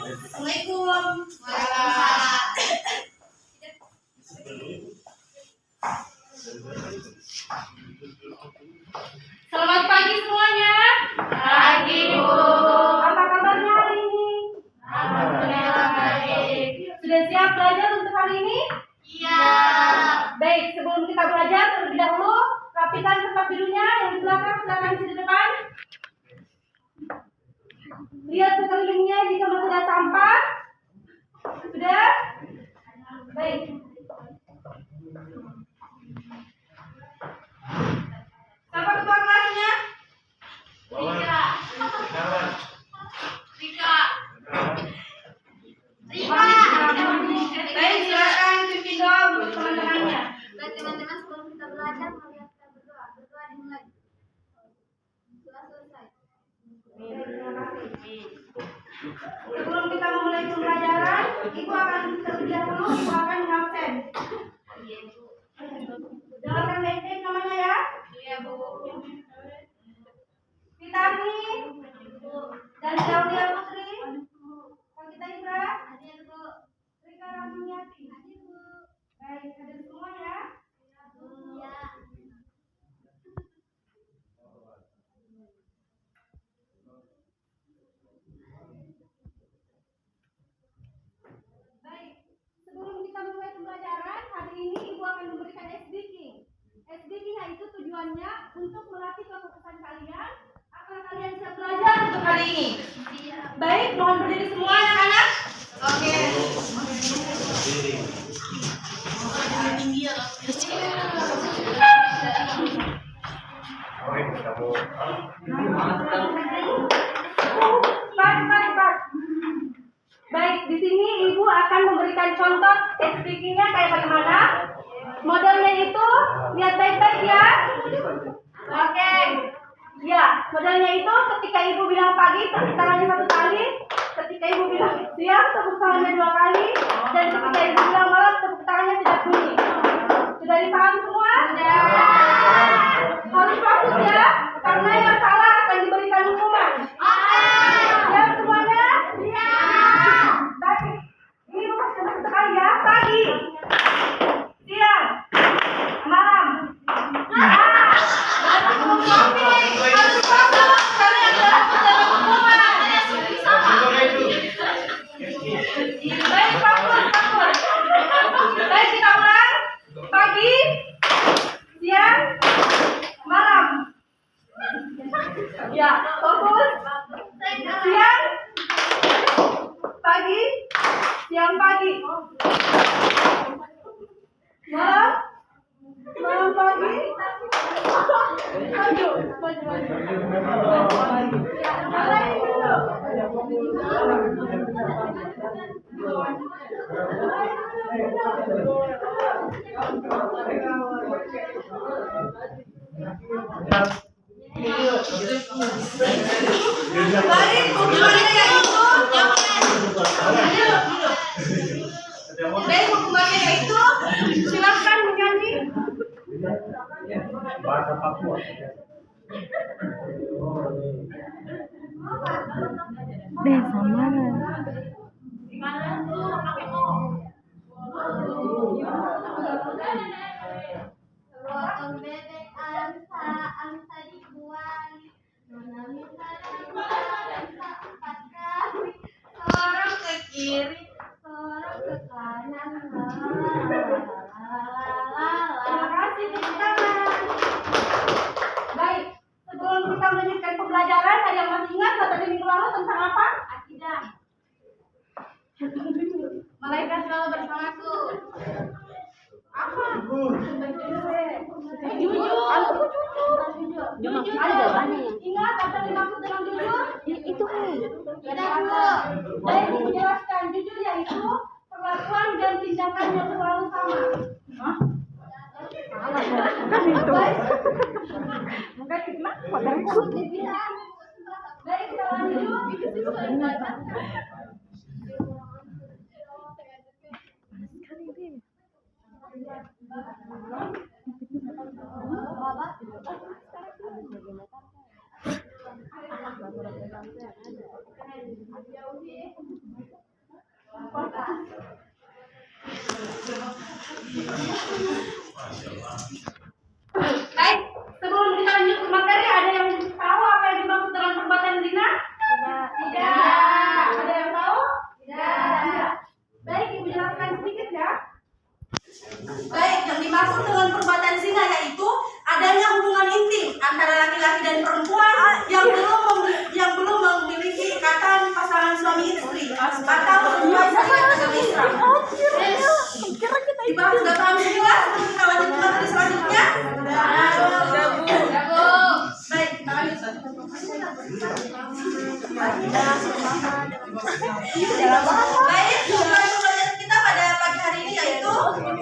Assalamualaikum. Selamat pagi semuanya. Pagi, Bu. Apa kabarnya hari ini? Alhamdulillah baik. Sudah siap belajar untuk hari ini? Iya. Baik, sebelum kita belajar terlebih dahulu rapikan tempat tidurnya. Yang di belakang silakan di depan. Lihat sekelilingnya jika masih ada sampah. Sudah? Baik. Siapa ketua kelasnya? Rika. Baik, silakan pimpin doa untuk teman-temannya. Baik teman-teman, sebelum kita belajar, mari kita berdoa. Berdoa dimulai. Doa selesai. Sebelum kita memulai pembelajaran, Ibu akan terlebih dahulu Ibu akan mengabsen. Dengarkan baik-baik namanya ya. Iya, Bu. Fitami dan Claudia Putri. Kita Ibra. Hadir, Bu. Rika Ramuniati. Hadir, Bu. Baik, hadir semua ya. Iya. Baik, sebelum kita mulai pembelajaran, hari ini Ibu akan memberikan SDK. SDK itu tujuannya untuk melatih kefokusan kalian agar kalian bisa belajar untuk hari ini. Baik, mohon berdiri semua anak-anak. Oke. Pas. Baik, di sini Ibu akan memberikan contoh SDK-nya kayak bagaimana. Modelnya itu lihat baik-baik ya. Oke. Ya, modelnya itu ketika Ibu bilang pagi, tepuk tangannya 1 kali. Ketika Ibu bilang siang, tepuk tangannya 2 kali. Dan ketika Ibu bilang malam, tepuk tangannya 3 bunyi. Sudah dipahami semua? Sudah. Harus fokus ya, karena yang salah akan diberikan hukuman. Siap semuanya? Siap. Baik. Ini Ibu kasih contoh sekali ya. Pagi, siang, malam. Baik, kita ulang. Pagi, siang, malam. Ya, fokus. Siang, pagi, siang pagi. Malam, malam pagi. Maju. Mulai dulu. Baik, hukumannya itu baik, hukumannya itu silakan menyanyi. Bahasa Papua. Desa mana? Potong bebek angsa dibuang. Nona minta angsa 4 kali. Sorong ke kiri, sorong ke kanan. Terima kasih, tepuk tangan. Baik, sebelum kita melanjutkan pembelajaran, ada yang masih ingat materi minggu lalu tentang apa? Akidah. Malaikat selalu bersamaku. Apa? Jujur. Ayo, ingat apa yang dimaksud dengan jujur? Itu Tidak dulu. Baik, menjelaskan jujur yaitu perlakuan dan tindakan yang selalu sama. kan itu. Mungkin kita potongku. Baik, kita lanjut. Baik, sebelum kita lanjut ke materi, ada yang tahu apa yang dimaksud dengan perbuatan zina? Tidak. Ada yang tahu? Tidak. Baik, Ibu jelaskan sedikit ya. Baik, yang dimaksud dengan perbuatan zina yaitu adanya hubungan intim antara laki-laki dan perempuan yang belum memiliki ikatan pasangan suami istri atau sesuai syariat agama Islam. Dibahas sudah paham semua? Kita lanjut ke materi selanjutnya. Baik, kita lanjut. Baik, tujuan pembelajaran kita pada pagi hari ini yaitu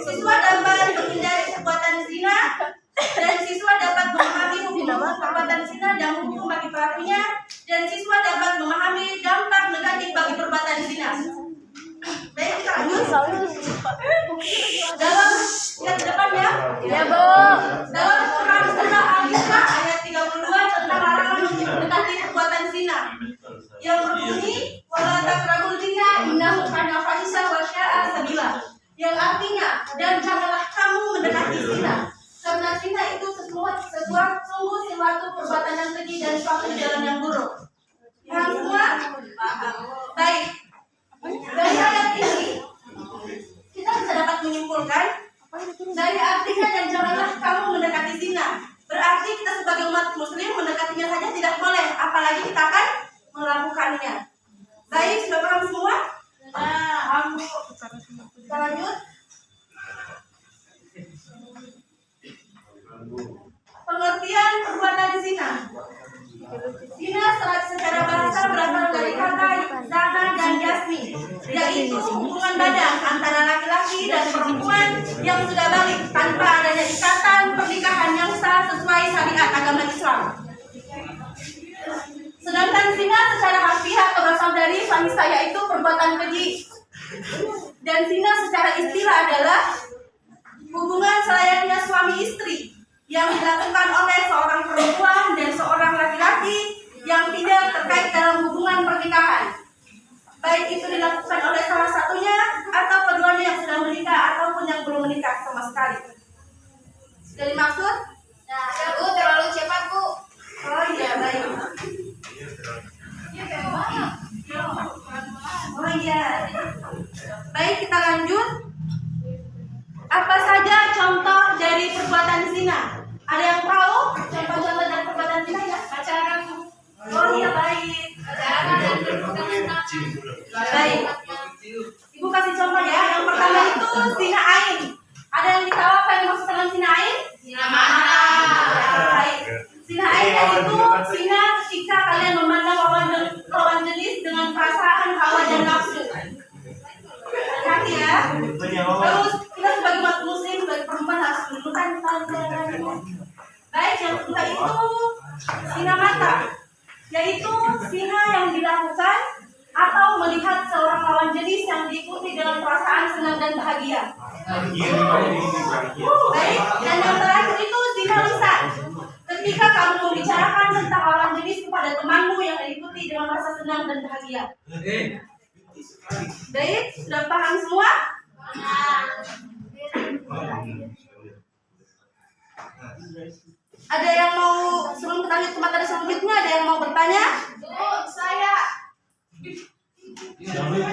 siswa dapat menghindari perbuatan zina dan siswa dapat memahami hukum perbuatan zina dan hukum bagi pelakunya, dan siswa dapat memahami dampak negatif bagi perbuatan zina. Baik, kita lanjut. Dalam lihat ke depan ya. Ya, Bu. Dalam Quran surah Al-Isra ayat 32 tentang larangan untuk mendekati perbuatan zina yang berbunyi wala taqrabul zina innahu kana fahisha wa sya'a sabila, yang artinya dan janganlah kamu mendekati zina karena zina itu suatu perbuatan yang keji dan suatu jalan yang buruk. Paham semua? Baik. Dari ayat ini kita bisa dapat menyimpulkan dari artinya dan janganlah kamu mendekati zina, berarti kita sebagai umat muslim mendekatinya saja tidak boleh, apalagi kita akan melakukannya. Baik, sudah paham semua? Kita lanjut. Pengertian perbuatan zina. Zina secara bahasa berasal dari kata zana dan jasmi, yaitu hubungan badan antara laki-laki dan perempuan yang sudah balik tanpa adanya ikatan pernikahan yang sah sesuai syariat agama Islam. Sedangkan zina secara harfiah berasal dari fahisha, yaitu perbuatan keji. Dan zina secara istilah adalah hubungan selayaknya suami istri yang dilakukan oleh seorang perempuan dan seorang laki-laki yang tidak terkait dalam hubungan pernikahan, baik itu dilakukan oleh salah satunya atau keduanya yang sudah menikah ataupun yang belum menikah sama sekali. Sudah dimaksud? Nah, ya Bu, terlalu cepat Bu. Oh iya, baik. Oh iya. Baik, kita lanjut. Apa saja contoh dari perbuatan zina? Ada yang tahu contoh-contoh dari perbuatan zina ya? Pacaran. Oh iya, baik. Pacaran dan berhubungan. Baik. Ibu kasih contoh ya. Yang pertama itu zina ain. Ada yang tahu apa yang dimaksud dengan zina ain? Zina mata. Baik. Zina ain itu zina ketika kalian memandang lawan jenis dengan perasaan hawa dan nafsu. Hati ya. Terus kita sebagai umat muslim, sebagai perempuan harus menundukkan pandangan. Baik, yang kedua itu zina mata, yaitu zina yang dilakukan atau melihat seorang lawan jenis yang diikuti dengan perasaan senang dan bahagia. Baik, dan yang terakhir itu zina lisan, ketika kamu membicarakan tentang lawan jenis kepada temanmu yang diikuti dengan rasa senang dan bahagia. Baik, sudah paham semua? Ada yang mau, sebelum kita lanjut ke materi selanjutnya, ada yang mau bertanya? Bu, saya.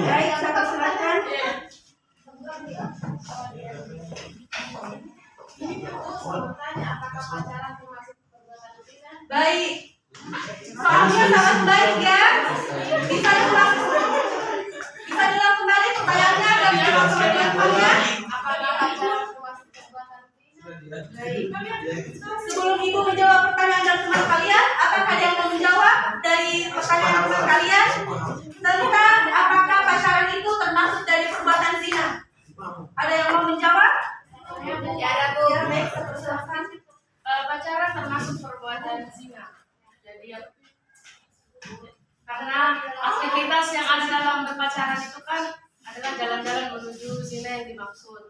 Baik, saya persilakan. Baik, soalnya sangat baik ya. Bisa diulang kembali pertanyaannya dan jawab pertanyaannya. Sebelum Ibu menjawab pertanyaan dari teman kalian, apakah ada yang mau menjawab dari pertanyaan teman kalian tentang apakah pacaran itu termasuk dari perbuatan zina? Ada yang mau menjawab? Ya ada Bu. Ya, baik, silakan. Pacaran termasuk perbuatan zina. Jadi karena aktivitas yang ada dalam berpacaran itu kan adalah jalan-jalan menuju zina yang dimaksud.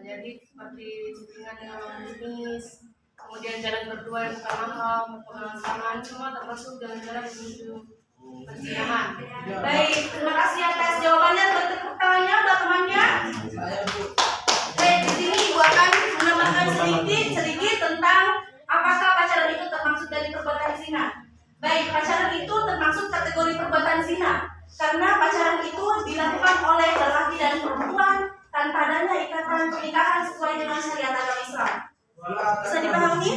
Jadi seperti chattingan dengan lawan jenis, kemudian jalan berdua yang bukan mahal, berpengalaman, semua termasuk jalan-jalan menuju perzinahan. Baik, terima kasih atas jawabannya. Tepuk tangannya buat temannya. Baik, di Karena pacaran itu dilakukan oleh lelaki dan perempuan tanpa adanya ikatan pernikahan sesuai dengan syariat agama Islam. Bisa dipahami?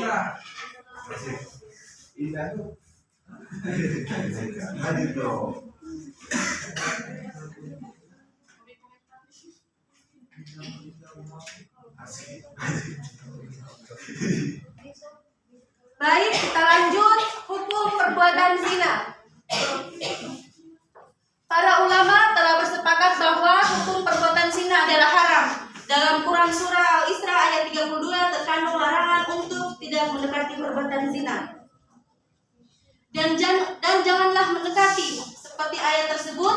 Baik, kita lanjut hukum perbuatan zina. Para ulama telah bersepakat bahwa hukum perbuatan zina adalah haram. Dalam Quran surah Al-Isra ayat 32 terkandung larangan untuk tidak mendekati perbuatan zina. Dan janganlah mendekati, seperti ayat tersebut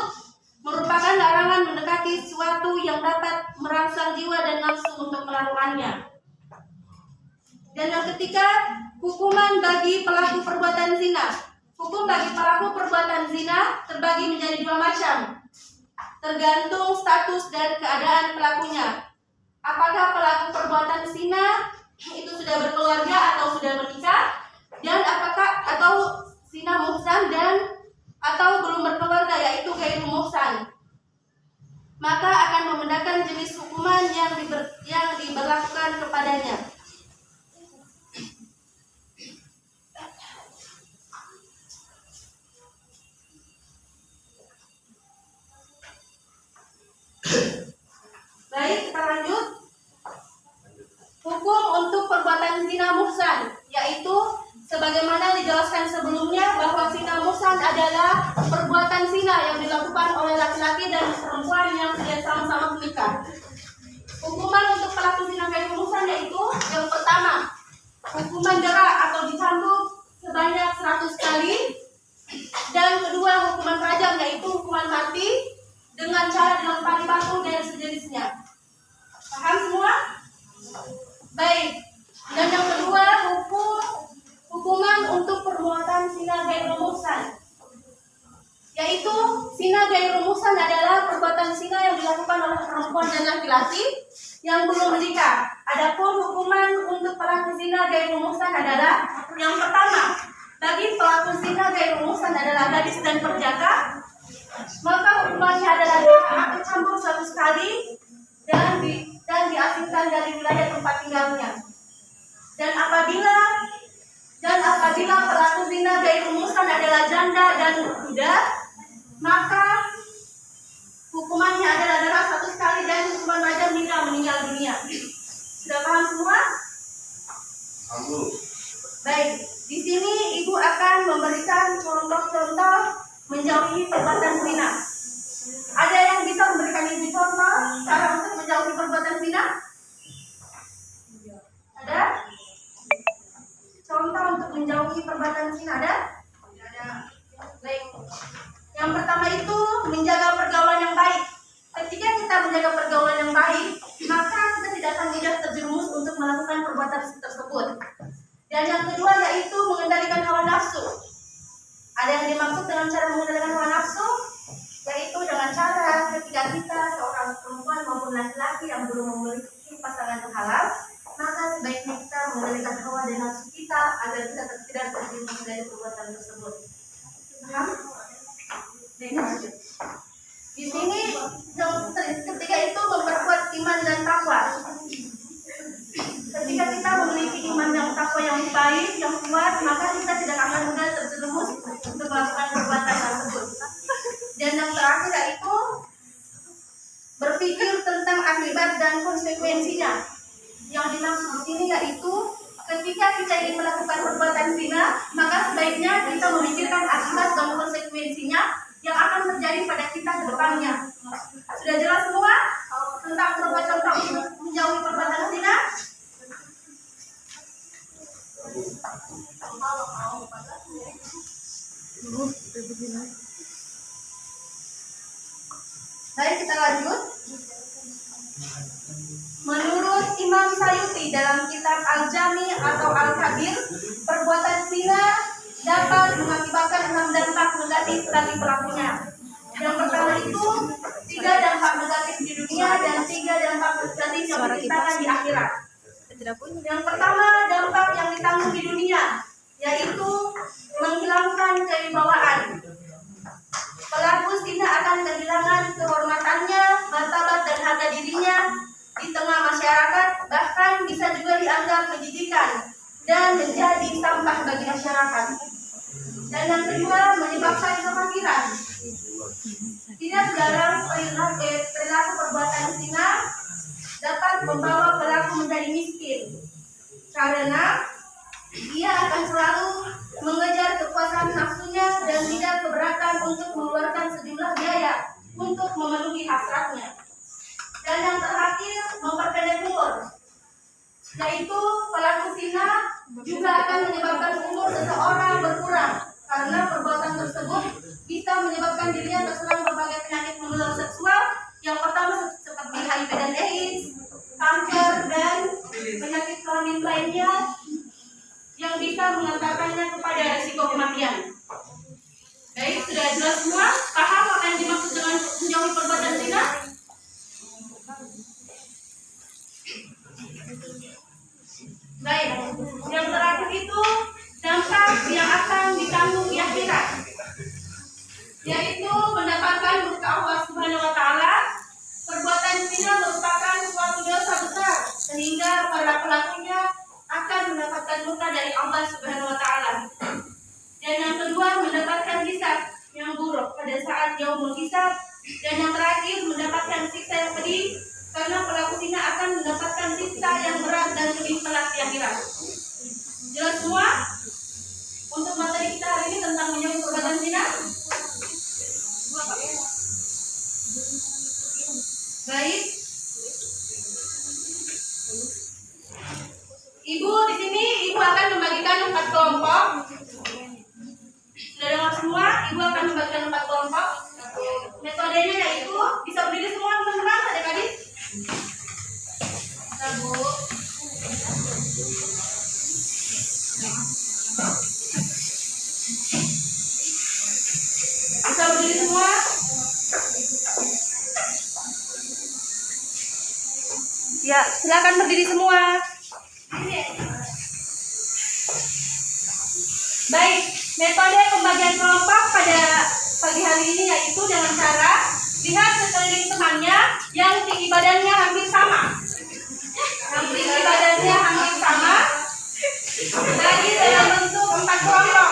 merupakan larangan mendekati sesuatu yang dapat merangsang jiwa dan nafsu untuk melakukannya. Dan yang ketiga, hukuman bagi pelaku perbuatan zina. Hukum bagi pelaku perbuatan zina terbagi menjadi dua macam, tergantung status dan keadaan pelakunya. Apakah pelaku perbuatan zina itu sudah berkeluarga atau sudah menikah, dan apakah atau zina muhsan dan atau belum berkeluarga, yaitu ghairu muhsan. Maka akan membedakan jenis hukuman yang diberlakukan kepadanya. Baik, kita lanjut. Hukum untuk perbuatan zina muhsan, yaitu sebagaimana dijelaskan sebelumnya bahwa zina muhsan adalah perbuatan zina yang dilakukan oleh laki-laki dan perempuan yang sudah sama-sama menikah. Hukuman untuk pelaku zina ghairu muhsan yaitu yang pertama, hukuman jerak atau dicambuk sebanyak 100 kali, dan kedua hukuman rajam yaitu hukuman mati dengan cara dilempari batu dan sejenisnya. Paham semua? Baik. Dan yang kedua, hukuman untuk perbuatan zina ghairu muhsan, yaitu zina ghairu muhsan adalah perbuatan zina yang dilakukan oleh perempuan dan laki-laki yang belum menikah. Adapun hukuman untuk pelaku zina ghairu muhsan adalah yang pertama, bagi pelaku zina ghairu muhsan adalah gadis dan perjaka, maka hukumannya adalah akan cambuk 100 kali dan diasingkan dari wilayah tempat tinggalnya. Dan apabila pelaku zina ghairu muhsan adalah janda dan budak, maka hukumannya adalah jerak 100 kali dan hukuman rajam hingga meninggal dunia. Sudah paham semua? Baik, di sini ibu akan memberikan contoh-contoh menjauhi perbuatan zina. Ada yang bisa memberikan ibu contoh cara untuk menjauhi perbuatan zina? Ada? Contoh untuk menjauhi perbuatan zina ada? Ada. Baik. Yang pertama itu menjaga pergaulan yang baik. Ketika kita menjaga pergaulan yang baik, maka kita tidak akan mudah terjerumus untuk melakukan perbuatan tersebut. Dan yang kedua yaitu mengendalikan hawa nafsu. Ada yang dimaksud dengan cara mengendalikan hawa nafsu, yaitu dengan cara ketika kita seorang perempuan maupun laki-laki yang belum memiliki pasangan halal, maka sebaiknya kita mengendalikan hawa dan nafsu kita agar kita tidak terjerumus dari perbuatan tersebut. Paham? Di sini yang ketiga itu memperkuat iman dan takwa. Ketika kita memiliki iman yang takwa yang baik, yang kuat, maka kita tidak akan mudah terjerumus untuk melakukan perbuatan tersebut. Dan yang terakhir yaitu berpikir tentang akibat dan konsekuensinya. Yang dimaksud di sini yaitu ketika kita ingin melakukan perbuatan zina, maka sebaiknya kita memikirkan akibat dan konsekuensinya yang akan terjadi pada kita ke depannya. Sudah jelas semua tentang contoh-contoh untuk menjauhi perbuatan zina? Baik, kita lanjut. Menurut Imam Sayuti dalam kitab Al-Jami atau Al-Kabir, perbuatan zina dapat mengakibatkan 6 dampak negatif bagi pelakunya. Yang pertama itu 3 dampak negatif di dunia dan 3 dampak negatif yang diciptakan di akhirat. Yang pertama, dampak yang ditanggung di dunia, yaitu menghilangkan kewibawaan. Pelaku zina dan menjadi sampah bagi masyarakat. Dan yang kedua, menyebabkan kefakiran. Tidak dalam perilaku perbuatan zina dapat membawa pelaku menjadi miskin, karena dia akan selalu mengejar kepuasan nafsunya dan tidak keberatan untuk mengeluarkan sejumlah biaya untuk memenuhi hasratnya. Dan yang terakhir, memperpendek umur, yaitu pelaku zina juga akan menyebabkan umur seseorang berkurang, karena perbuatan tersebut bisa menyebabkan dirinya terserang berbagai penyakit menular seksual, yang pertama seperti HIV dan AIDS, kanker, dan penyakit kronis lainnya yang bisa mengantarkannya kepada risiko kematian. Baik, sudah jelas semua? Paham apa yang dimaksud dengan menjauhi perbuatan zina? Baik, yang terakhir itu dampak yang akan ditanggung di akhirat, yaitu mendapatkan murka Allah Subhanahu wa Ta'ala. Perbuatan zina merupakan suatu dosa besar, sehingga para pelakunya akan mendapatkan murka dari Allah Subhanahu wa Ta'ala. Dan yang kedua, mendapatkan hisab yang buruk pada saat yaumul hisab. Dan yang terakhir, mendapatkan siksa yang pedih, karena pelaku zina akan mendapatkan siksa yang berat dan lebih pelat di akhirat. Jelas semua? Untuk materi kita hari ini tentang menjauhi perbuatan zina. Baik. Ibu di sini, ibu akan membagikan 4 kelompok. Sudah dengar semua? Ibu akan membagikan 4 kelompok. Metodenya yaitu bisa berdiri semua teman-teman, adik-adik. Bisa, Bu. Bisa berdiri semua. Ya, silakan berdiri semua. Baik, metode pembagian kelompok pada pagi hari ini yaitu dengan cara lihat sekeliling temannya yang tinggi badannya hampir sama. Yang tinggi badannya hampir sama. Lagi dalam bentuk 4 kelompok.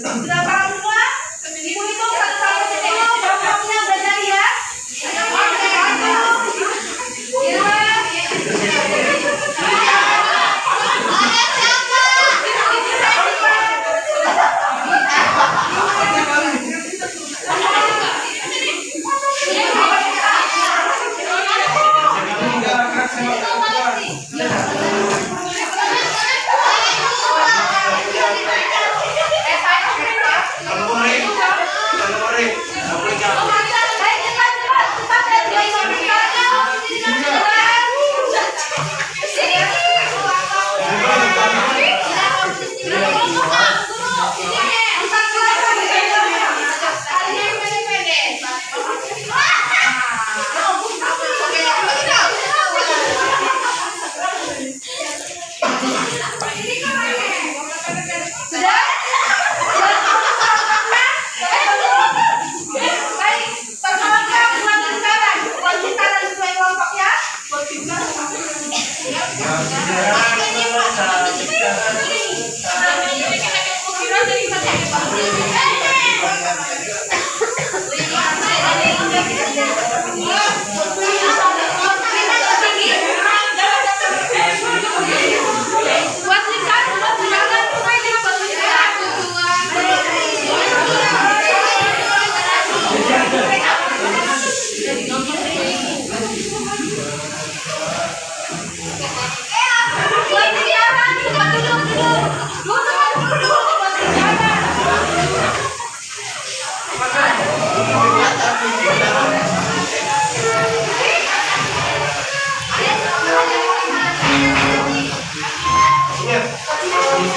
Sudah paham semua? Ibu hitung 1 sampai 10 kelompoknya belajar ya.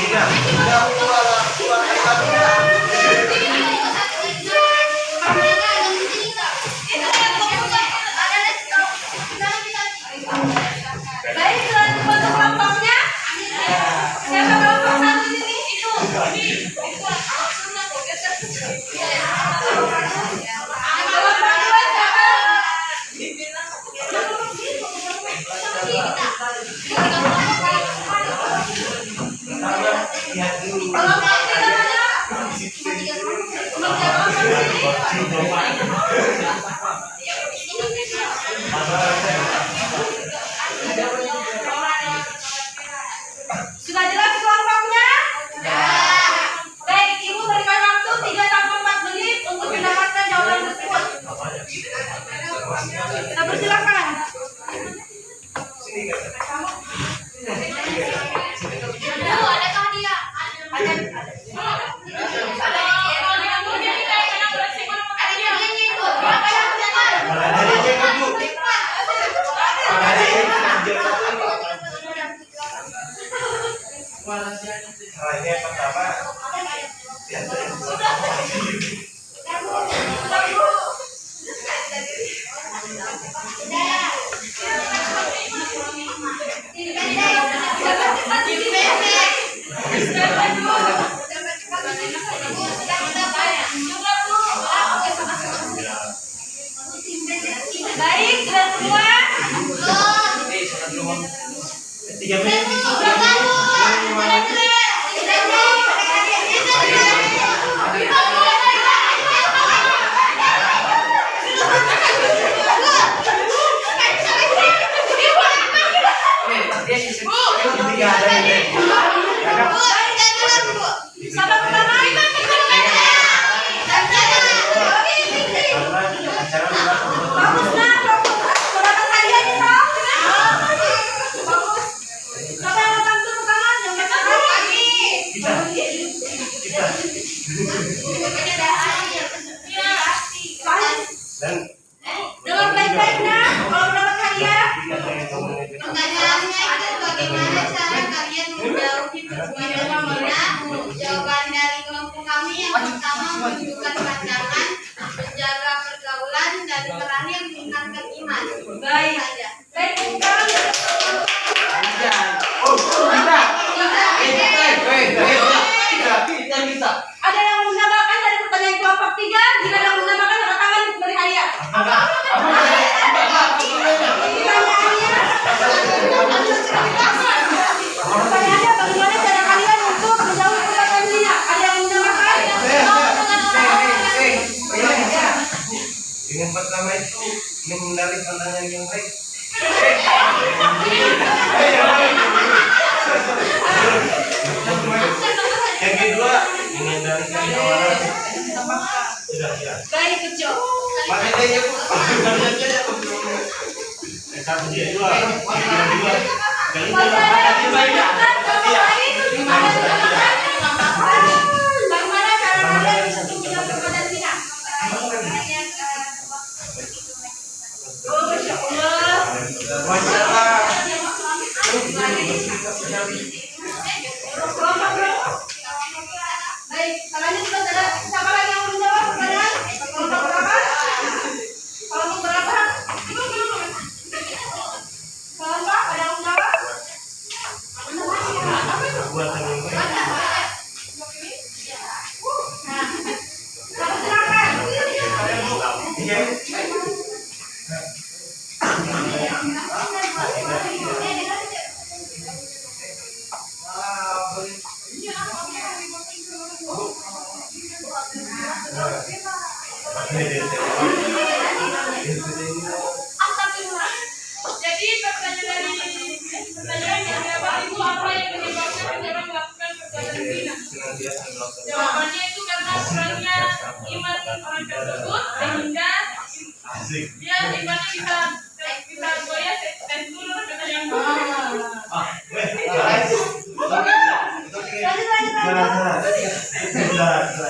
kita. lihat dulu. Kelompok 3 mana? Sudah jelas kelompoknya? Baik, Ibu berikan waktu 3-4 menit untuk mendapatkan jawaban tersebut. Kita persilakan. Bu, adakah dia? Ada hadiahnya itu. Berapa yang dapat? Hadiahnya kan, Bu? Hadiahnya pertama. Baik, sudah semua? 3 menit itu. Sabar pertama. Bagus nah, dapat hadiahnya toh? Bagus. Siapa yang datang tuh pertama? Yang pertama. Dan Dengar baik-baik nah, kalau dapat hadiah. Pertanyaannya itu bagaimana cara kalian menjauhi perbuatan zina? Jawaban dari kelompok kami yang pertama menunjukkan pandangan, menjaga pergaulan, dan terakhir meningkatkan iman. Baik. Saja. Baik, sekarang ada yang menambahkan dari pertanyaan kelompok 3? Jika ada yang menambahkan, angkat tangan beri hadiah. Pertanyaannya bagaimana cara kalian untuk menjauhi perbuatan zina? Ada yang menambahkan? yang pertama itu menghindari pandangan yang baik. Yang kedua menghindari kawan. Sudah. Baik, kecil. Makanya Bu. Satu dia dua. Bagaimana cara kalian untuk menjauhi perbuatan zina? Oh, Masya Allah. Masalah. Kelompok berapa? Baik, kalian sudah ada. Siapa lagi yang mau menjawab pertanyaan? Kelompok berapa? Kelompok berapa? Kelompok ada yang menjawab? Perbuatan yang baik. Dapat silakan. Iya. Astagfirullah. Jadi pertanyaan yang dapat itu apa yang menyebabkan orang melakukan perbuatan zina? Jawabannya itu karena kurangnya iman orang tersebut sehingga dia imannya bisa goyah dan turun kata yang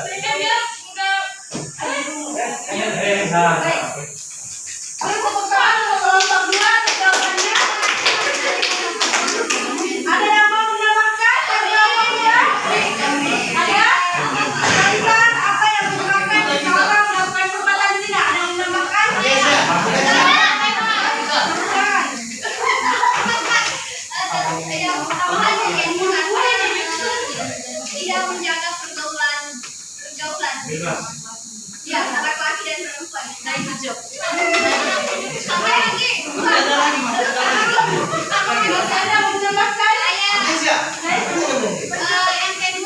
sehingga dia mudah Kelompok pertama, kelompok dua, jawabannya. Ada yang mau menambahkan? Ada yang mau menjawab? Ada? Menambahkan apa yang menyebabkan seseorang melakukan perbuatan zina? Ada yang menambahkan? Tidak menjaga pergaulan. Ya, laki-laki dan perempuan. Baik, kecil. Apa lagi? Ada yang menambahkan? Yang kedua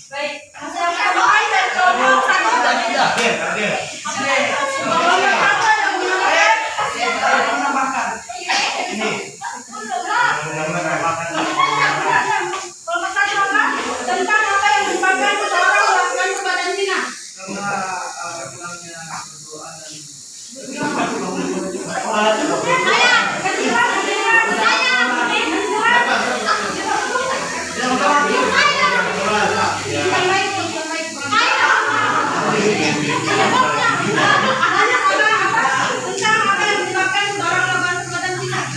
Baik, silakan doa dan kelompok satu. Terakhir. Kelompok satu ada menambahkan. Ini. Menambahkan. Kelompok satu apa? Tentang apa yang menyebabkan seseorang melakukan perbuatan zina.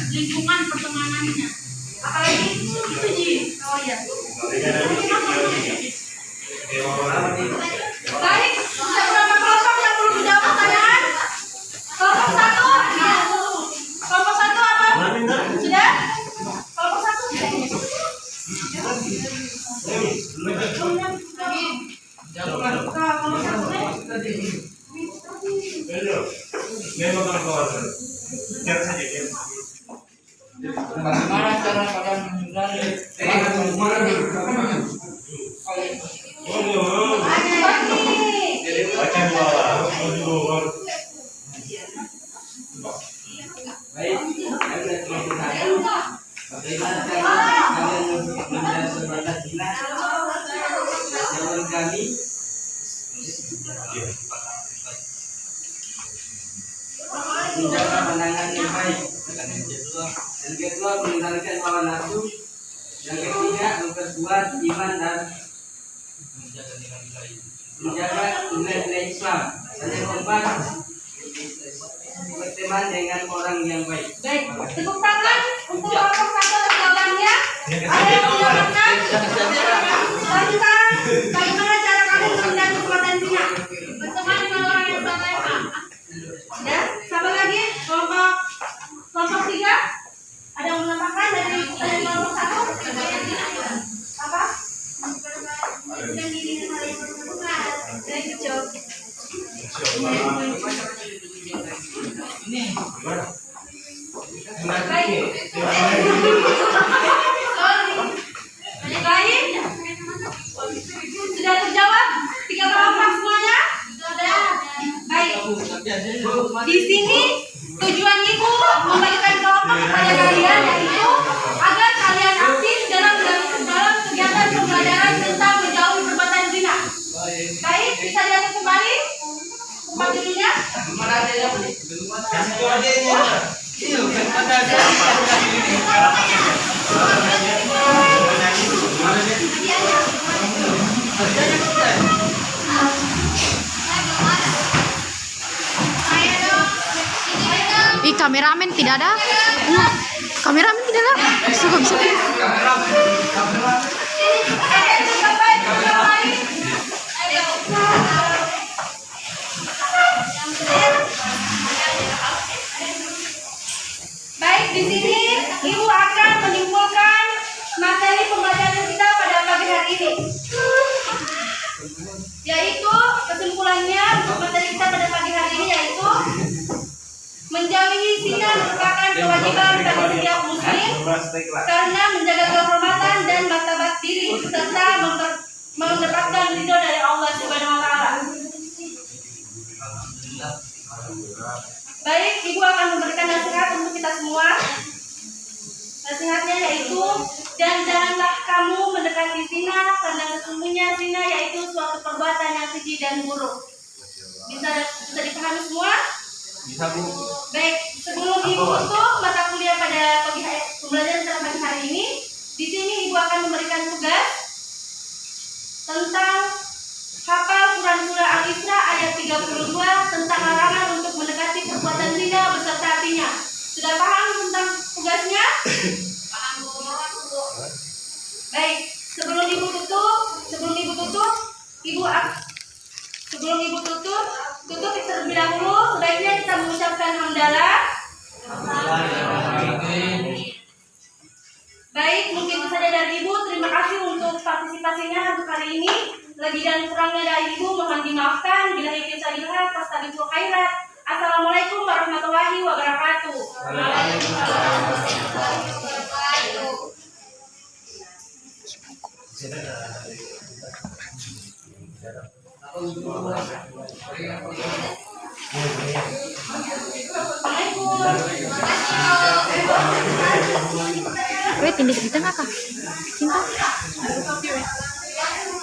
Lingkungan pertemanannya. Apalagi itu Ji. Oh iya. Baik, seberapa kelompok yang perlu menjawab pertanyaan? Kelompok satu? Kelompok satu apa? Sudah? Kelompok satu? Bagaimana cara kalian menghindari Baik, bagaimana cara kalian menghindari perbuatan zina? Jawaban kami menjaga pandangan yang baik. Yang kedua, mengendalikan hawa nafsu. Yang ketiga, memperkuat iman dan menjaga nilai-nilai Islam. Dan yang keempat, berteman dengan orang yang baik. Baik, tepuk tangan untuk kelompok satu dan jawabannya. Ada yang menjawabkan tentang bagaimana cara kalian menghindari perbuatan zina. Berteman dengan orang yang baik. Ya, sama lagi kelompok tiga. Ada yang menambahkan dari kelompok satu? Apa? Dan diri yang saling berhubungan. Dari job. Baik. Baik. Sudah terjawab? Tiga kelompok semuanya? Sudah. Baik. Di sini tujuan ibu memberikan kelompok kepada kalian yaitu agar kalian aktif dalam kegiatan pembelajaran tentang menjauhi perbuatan zina. Baik, bisa lihat kembali tempat dirinya. Ih, kameramen tidak ada. Kameramen tidak ada. Bisa. Baik, di sini ibu akan menyimpulkan materi pembelajaran kita pada pagi hari ini. Yaitu kesimpulannya untuk materi kita pada pagi hari ini yaitu menjauhi zina merupakan kewajiban bagi setiap muslim karena menjaga kehormatan dan martabat diri serta mendapatkan ridho dari Allah Subhanahu wa taala. Baik, ibu akan memberikan nasihat untuk kita semua. Nasihatnya yaitu, dan janganlah kamu mendekati zina karena sesungguhnya zina yaitu suatu perbuatan yang keji dan buruk. Bisa dipahami semua? bisa Bu. Baik, sebelum ibu tutup mata kuliah pada pembelajaran pada pagi hari ini, di sini ibu akan memberikan tugas tentang hafal Quran surah Al-Isra ayat 32 tentang larangan untuk mendekati perbuatan zina beserta artinya. Sudah paham tentang tugasnya? Paham Bu. Baik, sebelum ibu tutup, terlebih dahulu sebaiknya kita mengucapkan hamdalah. Baik, mungkin itu saja dari ibu. Terima kasih untuk partisipasinya untuk hari ini. Lebih dan kurangnya dari ibu mohon dimaafkan. Bila itu saya dilihat, astagfirullah khairat. Assalamualaikum warahmatullahi wabarakatuh. Waalaikumsalam warahmatullahi wabarakatuh. Wait, tindik di tengah kah? Cinta.